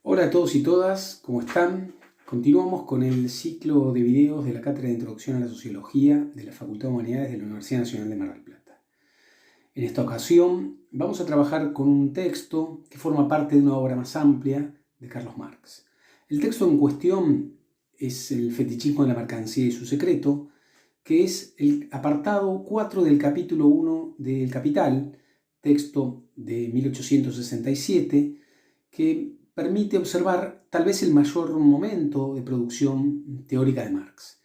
Hola a todos y todas, ¿cómo están? Continuamos con el ciclo de videos de la Cátedra de Introducción a la Sociología de la Facultad de Humanidades de la Universidad Nacional de Mar del Plata. En esta ocasión vamos a trabajar con un texto que forma parte de una obra más amplia de Carlos Marx. El texto en cuestión es El fetichismo de la mercancía y su secreto, que es el apartado 4 del capítulo 1 del Capital, texto de 1867, que permite observar tal vez el mayor momento de producción teórica de Marx.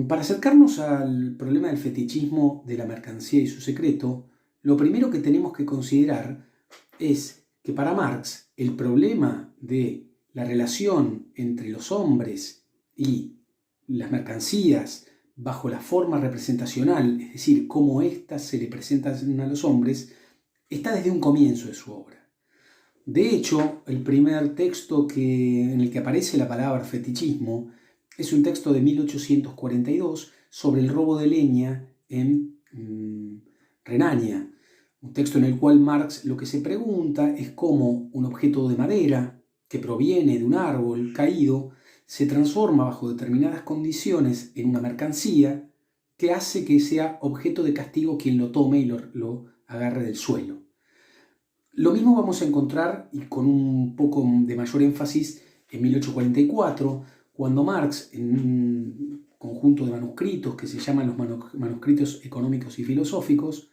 Para acercarnos al problema del fetichismo de la mercancía y su secreto, lo primero que tenemos que considerar es que para Marx el problema de la relación entre los hombres y las mercancías bajo la forma representacional, es decir, cómo éstas se le presentan a los hombres, está desde un comienzo de su obra. De hecho, el primer texto en el que aparece la palabra fetichismo es un texto de 1842 sobre el robo de leña en Renania. Un texto en el cual Marx lo que se pregunta es cómo un objeto de madera que proviene de un árbol caído se transforma bajo determinadas condiciones en una mercancía que hace que sea objeto de castigo quien lo tome y lo agarre del suelo. Lo mismo vamos a encontrar, y con un poco de mayor énfasis, en 1844, cuando Marx, en un conjunto de manuscritos que se llaman los manuscritos económicos y filosóficos,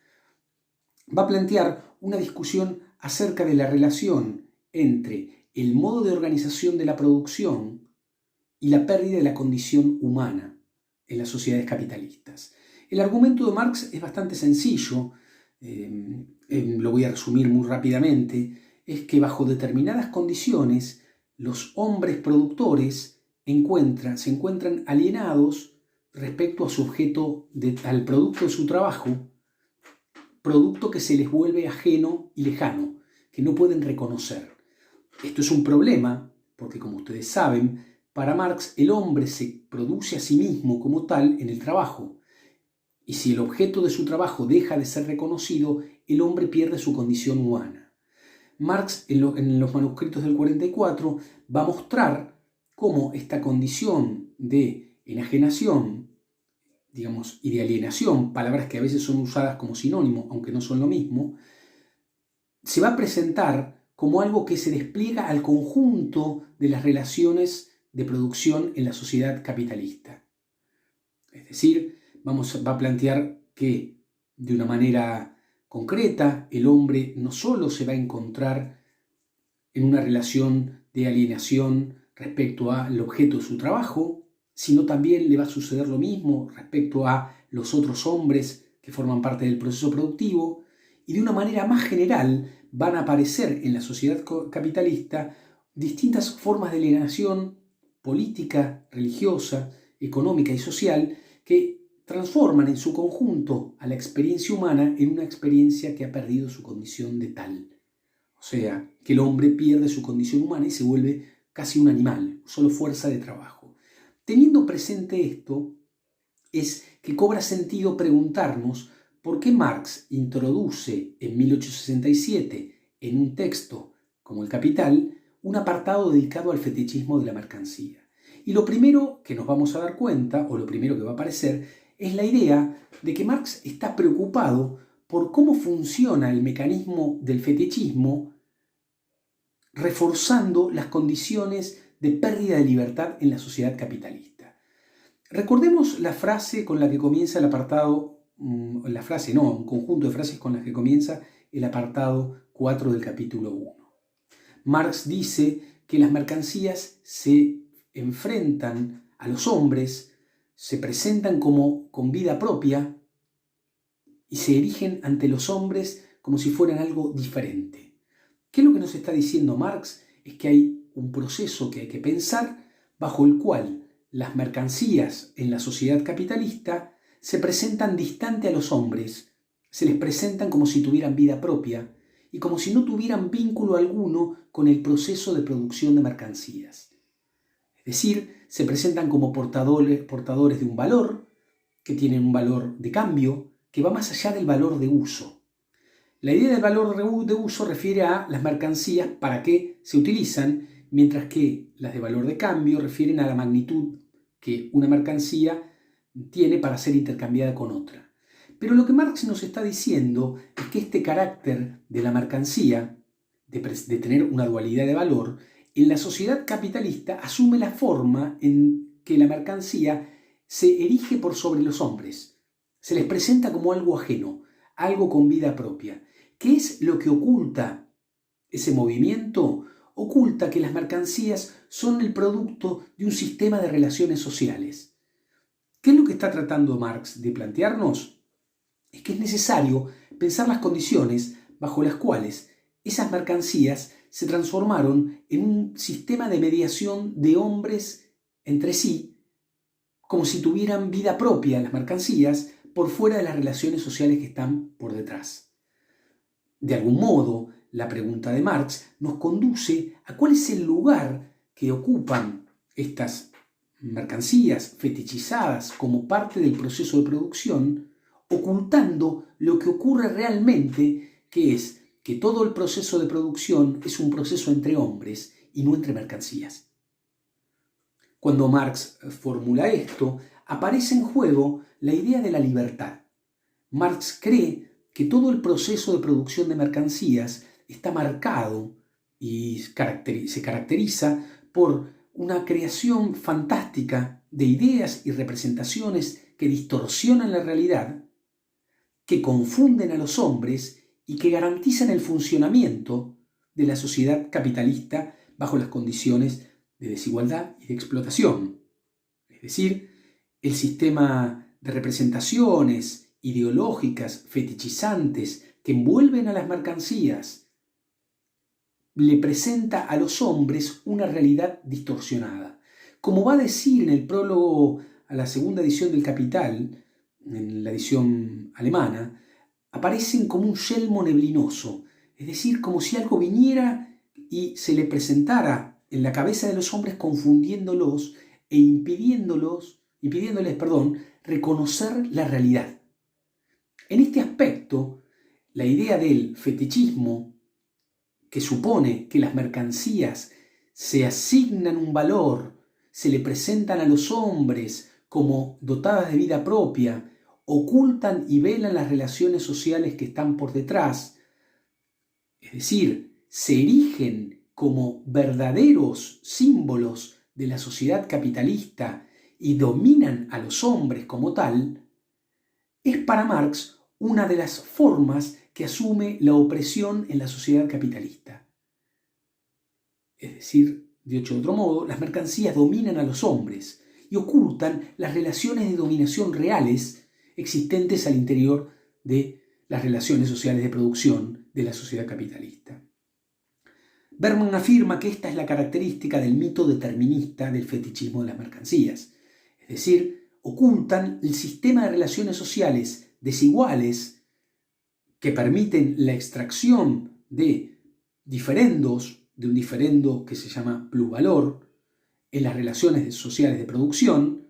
va a plantear una discusión acerca de la relación entre el modo de organización de la producción y la pérdida de la condición humana en las sociedades capitalistas. El argumento de Marx es bastante sencillo, lo voy a resumir muy rápidamente, es que bajo determinadas condiciones los hombres productores se encuentran alienados respecto a su objeto, al producto de su trabajo, producto que se les vuelve ajeno y lejano, que no pueden reconocer. Esto es un problema porque, como ustedes saben, para Marx el hombre se produce a sí mismo como tal en el trabajo. Y si el objeto de su trabajo deja de ser reconocido, el hombre pierde su condición humana. Marx, en los manuscritos del 44, va a mostrar cómo esta condición de enajenación, digamos, y de alienación, palabras que a veces son usadas como sinónimo, aunque no son lo mismo, se va a presentar como algo que se despliega al conjunto de las relaciones de producción en la sociedad capitalista. Es decir, va a plantear que de una manera concreta el hombre no solo se va a encontrar en una relación de alienación respecto al objeto de su trabajo, sino también le va a suceder lo mismo respecto a los otros hombres que forman parte del proceso productivo, y de una manera más general van a aparecer en la sociedad capitalista distintas formas de alienación política, religiosa, económica y social que transforman en su conjunto a la experiencia humana en una experiencia que ha perdido su condición de tal. O sea, que el hombre pierde su condición humana y se vuelve casi un animal, solo fuerza de trabajo. Teniendo presente esto, es que cobra sentido preguntarnos por qué Marx introduce en 1867 en un texto como El Capital un apartado dedicado al fetichismo de la mercancía. Y lo primero que nos vamos a dar cuenta, o lo primero que va a aparecer, es la idea de que Marx está preocupado por cómo funciona el mecanismo del fetichismo, reforzando las condiciones de pérdida de libertad en la sociedad capitalista. Recordemos la frase con la que comienza el apartado, un conjunto de frases con las que comienza el apartado 4 del capítulo 1. Marx dice que las mercancías se enfrentan a los hombres, se presentan como con vida propia y se erigen ante los hombres como si fueran algo diferente. ¿Qué es lo que nos está diciendo Marx? Es que hay un proceso que hay que pensar bajo el cual las mercancías en la sociedad capitalista se presentan distante a los hombres, se les presentan como si tuvieran vida propia y como si no tuvieran vínculo alguno con el proceso de producción de mercancías. Es decir, se presentan como portadores de un valor, que tienen un valor de cambio, que va más allá del valor de uso. La idea del valor de uso refiere a las mercancías, para qué se utilizan, mientras que las de valor de cambio refieren a la magnitud que una mercancía tiene para ser intercambiada con otra. Pero lo que Marx nos está diciendo es que este carácter de la mercancía, de tener una dualidad de valor, en la sociedad capitalista asume la forma en que la mercancía se erige por sobre los hombres. Se les presenta como algo ajeno, algo con vida propia. ¿Qué es lo que oculta ese movimiento? Oculta que las mercancías son el producto de un sistema de relaciones sociales. ¿Qué es lo que está tratando Marx de plantearnos? Es que es necesario pensar las condiciones bajo las cuales esas mercancías se transformaron en un sistema de mediación de hombres entre sí, como si tuvieran vida propia las mercancías por fuera de las relaciones sociales que están por detrás. De algún modo, la pregunta de Marx nos conduce a cuál es el lugar que ocupan estas mercancías fetichizadas como parte del proceso de producción, ocultando lo que ocurre realmente, que es que todo el proceso de producción es un proceso entre hombres y no entre mercancías. Cuando Marx formula esto, aparece en juego la idea de la libertad. Marx cree que todo el proceso de producción de mercancías está marcado y se caracteriza por una creación fantástica de ideas y representaciones que distorsionan la realidad, que confunden a los hombres y que garantizan el funcionamiento de la sociedad capitalista bajo las condiciones de desigualdad y de explotación. Es decir, el sistema de representaciones ideológicas fetichizantes que envuelven a las mercancías le presenta a los hombres una realidad distorsionada. Como va a decir en el prólogo a la segunda edición del Capital, en la edición alemana, aparecen como un yelmo neblinoso, es decir, como si algo viniera y se le presentara en la cabeza de los hombres confundiéndolos e impidiéndoles, reconocer la realidad. En este aspecto, la idea del fetichismo, que supone que las mercancías se asignan un valor, se le presentan a los hombres como dotadas de vida propia, ocultan y velan las relaciones sociales que están por detrás, es decir, se erigen como verdaderos símbolos de la sociedad capitalista y dominan a los hombres como tal, es para Marx una de las formas que asume la opresión en la sociedad capitalista. Es decir, dicho de otro modo, las mercancías dominan a los hombres y ocultan las relaciones de dominación reales existentes al interior de las relaciones sociales de producción de la sociedad capitalista. Berman afirma que esta es la característica del mito determinista del fetichismo de las mercancías, es decir, ocultan el sistema de relaciones sociales desiguales que permiten la extracción de diferendos, de un diferendo que se llama plusvalor, en las relaciones sociales de producción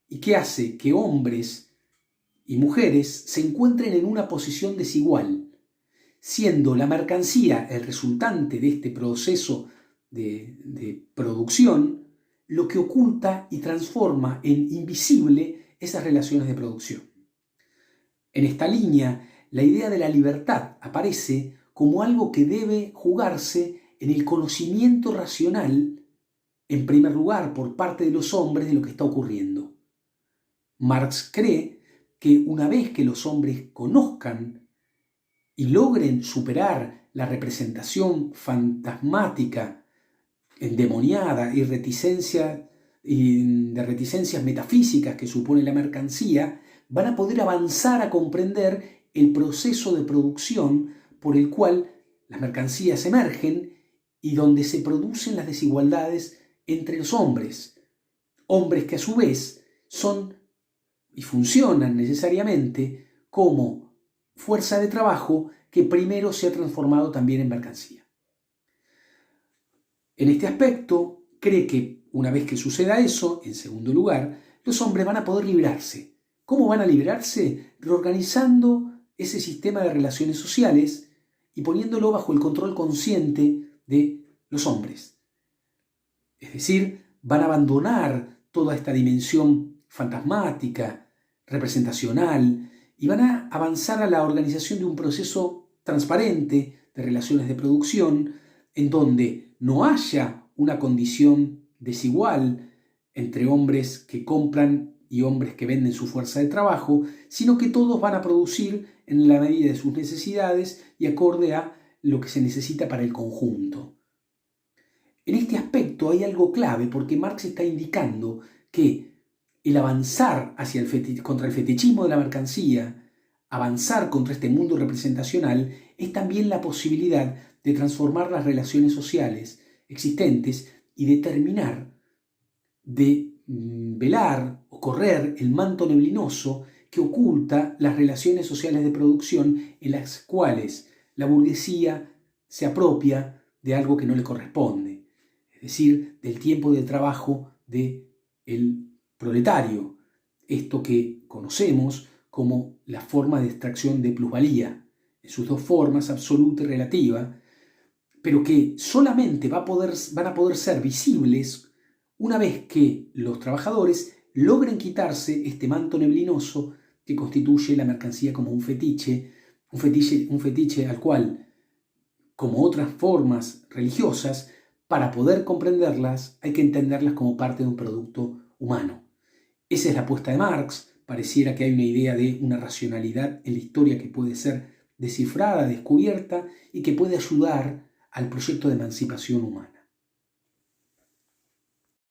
y que hace que hombres y mujeres se encuentren en una posición desigual, siendo la mercancía el resultante de este proceso de producción lo que oculta y transforma en invisible esas relaciones de producción. En esta línea, la idea de la libertad aparece como algo que debe jugarse en el conocimiento racional, en primer lugar, por parte de los hombres de lo que está ocurriendo. Marx cree que una vez que los hombres conozcan y logren superar la representación fantasmática, endemoniada y de reticencias metafísicas que supone la mercancía, van a poder avanzar a comprender el proceso de producción por el cual las mercancías emergen y donde se producen las desigualdades entre los hombres. Hombres que a su vez son y funcionan necesariamente como fuerza de trabajo que primero se ha transformado también en mercancía. En este aspecto, cree que una vez que suceda eso, en segundo lugar, los hombres van a poder liberarse. ¿Cómo van a liberarse? Reorganizando ese sistema de relaciones sociales y poniéndolo bajo el control consciente de los hombres. Es decir, van a abandonar toda esta dimensión fantasmática, representacional, y van a avanzar a la organización de un proceso transparente de relaciones de producción, en donde no haya una condición desigual entre hombres que compran y hombres que venden su fuerza de trabajo, sino que todos van a producir en la medida de sus necesidades y acorde a lo que se necesita para el conjunto. En este aspecto hay algo clave porque Marx está indicando que el avanzar contra el fetichismo de la mercancía, avanzar contra este mundo representacional, es también la posibilidad de transformar las relaciones sociales existentes y de terminar de velar o correr el manto neblinoso que oculta las relaciones sociales de producción en las cuales la burguesía se apropia de algo que no le corresponde, es decir, del tiempo de trabajo del proletario, esto que conocemos como la forma de extracción de plusvalía, en sus dos formas, absoluta y relativa, pero que solamente van a poder ser visibles una vez que los trabajadores logren quitarse este manto neblinoso que constituye la mercancía como un fetiche al cual, como otras formas religiosas, para poder comprenderlas hay que entenderlas como parte de un producto humano. Esa es la apuesta de Marx. Pareciera que hay una idea de una racionalidad en la historia que puede ser descifrada, descubierta y que puede ayudar al proyecto de emancipación humana.